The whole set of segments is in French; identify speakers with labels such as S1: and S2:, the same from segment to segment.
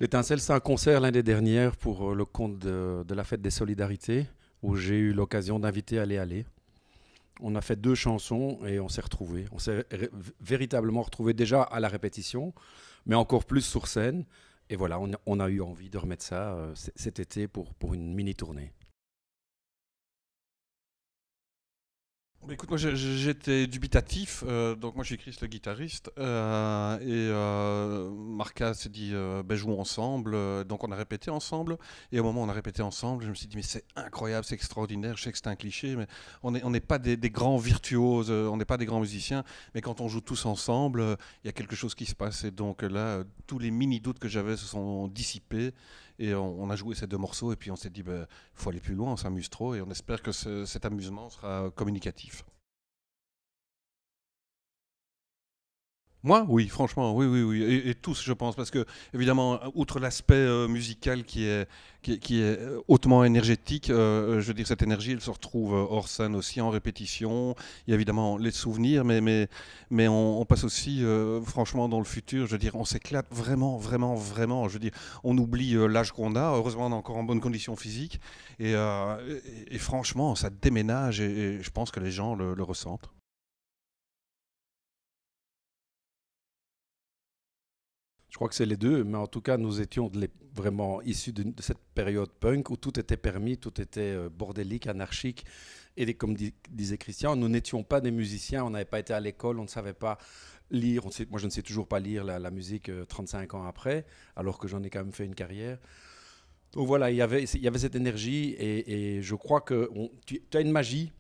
S1: L'étincelle, c'est un concert l'année dernière pour le compte de la fête des solidarités, où j'ai eu l'occasion d'inviter aller. On a fait deux chansons et on s'est retrouvés. On s'est véritablement retrouvés déjà à la répétition, mais encore plus sur scène. Et voilà, on a eu envie de remettre ça cet été pour une mini tournée.
S2: Bah, écoute, moi j'étais dubitatif, donc moi je suis Chris le guitariste, Marca s'est dit ben, jouons ensemble, donc on a répété ensemble, et au moment où on a répété ensemble, je me suis dit mais c'est incroyable, c'est extraordinaire, je sais que c'est un cliché, mais on n'est pas des grands virtuoses, on n'est pas des grands musiciens, mais quand on joue tous ensemble, il y a quelque chose qui se passe, et donc là, tous les mini-doutes que j'avais se sont dissipés, et on a joué ces deux morceaux, et puis on s'est dit, il faut aller plus loin, on s'amuse trop, et on espère que cet amusement sera communicatif. Moi, oui, franchement, oui, oui, oui, et tous, je pense, parce que évidemment, outre l'aspect musical qui est hautement énergétique, je veux dire, cette énergie, elle se retrouve hors scène aussi, en répétition. Il y a évidemment les souvenirs, mais on passe aussi, franchement, dans le futur. Je veux dire, on s'éclate vraiment, vraiment, vraiment. Je veux dire, on oublie l'âge qu'on a. Heureusement, on est encore en bonne condition physique, et franchement, ça déménage, et je pense que les gens le ressentent.
S1: Je crois que c'est les deux, mais en tout cas, nous étions vraiment issus de cette période punk où tout était permis, tout était bordélique, anarchique. Et comme disait Christian, nous n'étions pas des musiciens, on n'avait pas été à l'école, on ne savait pas lire. Moi, je ne sais toujours pas lire la musique 35 ans après, alors que j'en ai quand même fait une carrière. Donc voilà, il y avait cette énergie et je crois que tu as une magie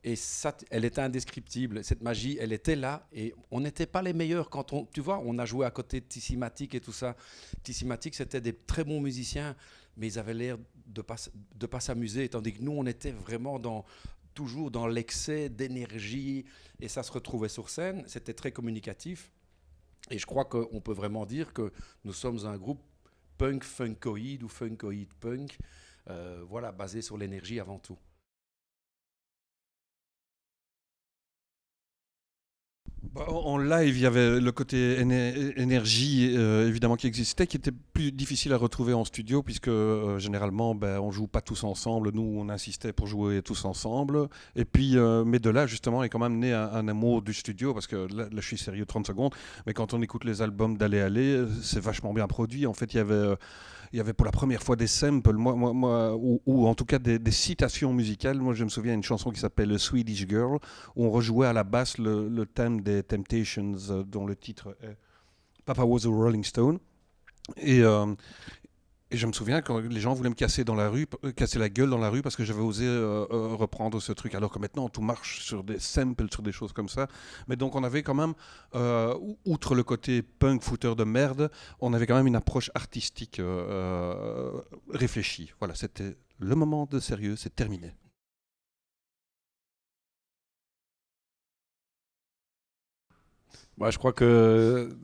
S1: et ça, elle était indescriptible. Cette magie, elle était là et on n'était pas les meilleurs quand tu vois, on a joué à côté de Tissimatic et tout ça. Tissimatic, c'était des très bons musiciens, mais ils avaient l'air de pas s'amuser, tandis que nous, on était vraiment toujours dans l'excès d'énergie et ça se retrouvait sur scène. C'était très communicatif et je crois qu'on peut vraiment dire que nous sommes un groupe punk funkoïde ou funkoïde punk, voilà, basé sur l'énergie avant tout.
S2: Bah, en live, il y avait le côté énergie, évidemment, qui existait, qui était plus difficile à retrouver en studio, puisque généralement, ben, on joue pas tous ensemble. Nous, on insistait pour jouer tous ensemble. Et puis, mais de là, justement, est quand même né un amour du studio, parce que là, je suis sérieux 30 secondes, mais quand on écoute les albums d'Aller Aller, c'est vachement bien produit. En fait, il y avait pour la première fois des samples, ou en tout cas des citations musicales. Moi, je me souviens d'une chanson qui s'appelle Swedish Girl, où on rejouait à la basse le thème des Temptations, dont le titre est Papa Was a Rolling Stone. Et, euh, et je me souviens quand les gens voulaient me casser dans la rue, casser la gueule dans la rue parce que j'avais osé reprendre ce truc. Alors que maintenant tout marche sur des samples, sur des choses comme ça. Mais donc on avait quand même, outre le côté punk fouteur de merde, on avait quand même une approche artistique réfléchie. Voilà, c'était le moment de sérieux, c'est terminé.
S1: Moi, je crois que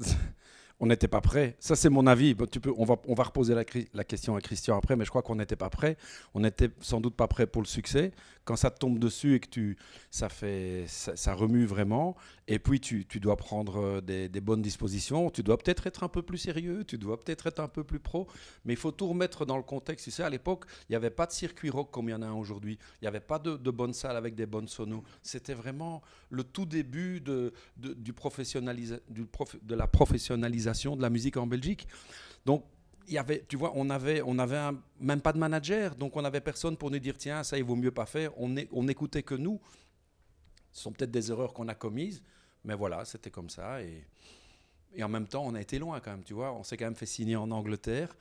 S1: on n'était pas prêt. Ça, c'est mon avis. Bon, on va reposer la question à Christian après, mais je crois qu'on n'était pas prêt. On n'était sans doute pas prêt pour le succès. Quand ça te tombe dessus et que ça remue vraiment, et puis tu dois prendre des bonnes dispositions, tu dois peut-être être un peu plus sérieux, tu dois peut-être être un peu plus pro, mais il faut tout remettre dans le contexte. Tu sais, à l'époque, il n'y avait pas de circuit rock comme il y en a aujourd'hui. Il n'y avait pas de bonnes salles avec des bonnes sonos. C'était vraiment le tout début de la professionnalisation de la musique en Belgique. Donc, tu vois, même pas de manager, donc on n'avait personne pour nous dire tiens, ça il vaut mieux pas faire. On n'écoutait que nous. Ce sont peut-être des erreurs qu'on a commises, mais voilà, c'était comme ça. Et en même temps, on a été loin quand même, tu vois. On s'est quand même fait signer en Angleterre.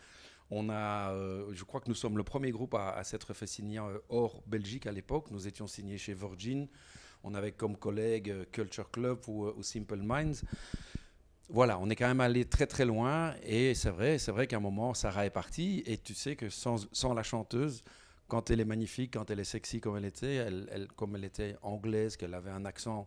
S1: Je crois que nous sommes le premier groupe à s'être fait signer hors Belgique à l'époque. Nous étions signés chez Virgin. On avait comme collègues Culture Club ou Simple Minds. Voilà, on est quand même allé très très loin et c'est vrai qu'à un moment, Sarah est partie et tu sais que sans la chanteuse, quand elle est magnifique, quand elle est sexy comme elle était, comme elle était anglaise, qu'elle avait un accent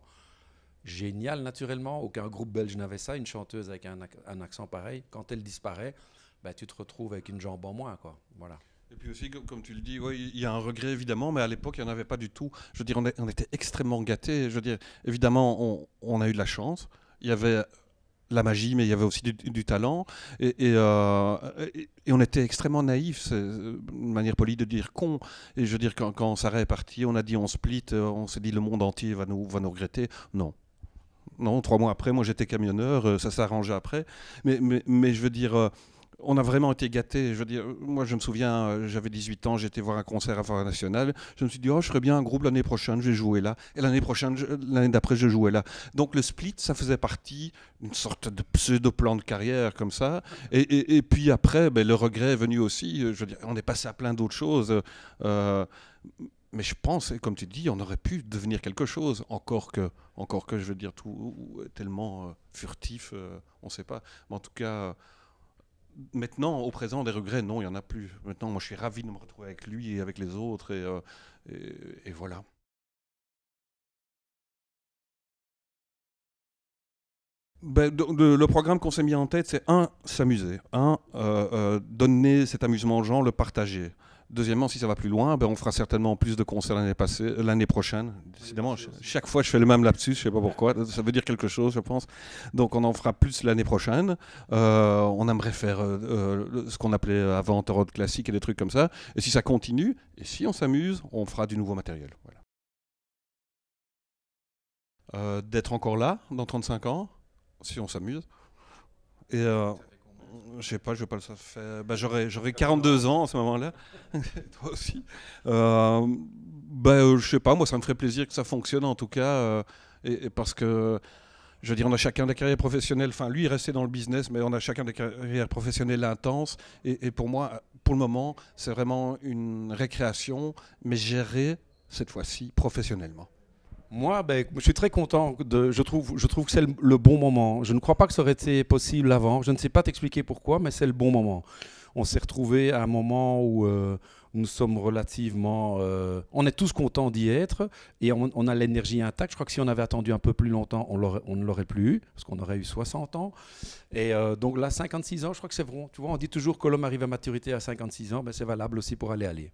S1: génial naturellement, aucun groupe belge n'avait ça, une chanteuse avec un accent pareil, quand elle disparaît, bah, tu te retrouves avec une jambe en moins, quoi. Voilà.
S2: Et puis aussi, comme tu le dis, ouais, il y a un regret évidemment, mais à l'époque, il n'y en avait pas du tout. Je veux dire, on était extrêmement gâtés. Je veux dire, évidemment, on a eu de la chance. Il y avait la magie, mais il y avait aussi du talent. Et on était extrêmement naïfs, c'est une manière polie de dire con. Et je veux dire, quand Sarah est partie, on a dit on split, on s'est dit le monde entier va nous regretter. Non. Non, 3 mois après, moi j'étais camionneur, ça s'est arrangé après. Mais je veux dire, on a vraiment été gâtés. Je veux dire, moi je me souviens, j'avais 18 ans, j'étais voir un concert à Forêt Nationale. Je me suis dit, oh, je ferais bien un groupe l'année prochaine, je vais jouer là. Et l'année prochaine, l'année d'après, je jouais là. Donc le split, ça faisait partie d'une sorte de pseudo-plan de carrière comme ça. Et puis après, ben, le regret est venu aussi. Je veux dire, on est passé à plein d'autres choses. Mais je pense, comme tu dis, on aurait pu devenir quelque chose. Encore que je veux dire, tout est tellement furtif, on ne sait pas. Mais en tout cas, maintenant, au présent, des regrets, non, il n'y en a plus. Maintenant, moi, je suis ravi de me retrouver avec lui et avec les autres. Et voilà. Ben, le programme qu'on s'est mis en tête, c'est s'amuser. Donner cet amusement aux gens, le partager. Deuxièmement, si ça va plus loin, ben on fera certainement plus de concerts l'année prochaine. Décidément, chaque fois je fais le même lapsus, je ne sais pas pourquoi. Ça veut dire quelque chose, je pense. Donc on en fera plus l'année prochaine. On aimerait faire ce qu'on appelait avant Tarot classique et des trucs comme ça. Et si ça continue, et si on s'amuse, on fera du nouveau matériel. Voilà. D'être encore là dans 35 ans, si on s'amuse. Et je sais pas, ça fait. Bah, j'aurai 42 ans à ce moment-là. Toi aussi. Je sais pas, moi ça me ferait plaisir que ça fonctionne en tout cas. Et parce que, je veux dire, on a chacun des carrières professionnelles. Enfin, lui, il restait dans le business, mais on a chacun des carrières professionnelles intenses. Et pour moi, pour le moment, c'est vraiment une récréation, mais gérée, cette fois-ci, professionnellement.
S1: Moi, ben, je suis très content. Je trouve que c'est le bon moment. Je ne crois pas que ça aurait été possible avant. Je ne sais pas t'expliquer pourquoi, mais c'est le bon moment. On s'est retrouvés à un moment où nous sommes relativement... on est tous contents d'y être et on a l'énergie intacte. Je crois que si on avait attendu un peu plus longtemps, on ne l'aurait plus eu, parce qu'on aurait eu 60 ans. Et donc là, 56 ans, je crois que c'est bon. Tu vois, on dit toujours que l'homme arrive à maturité à 56 ans. Ben, c'est valable aussi pour aller.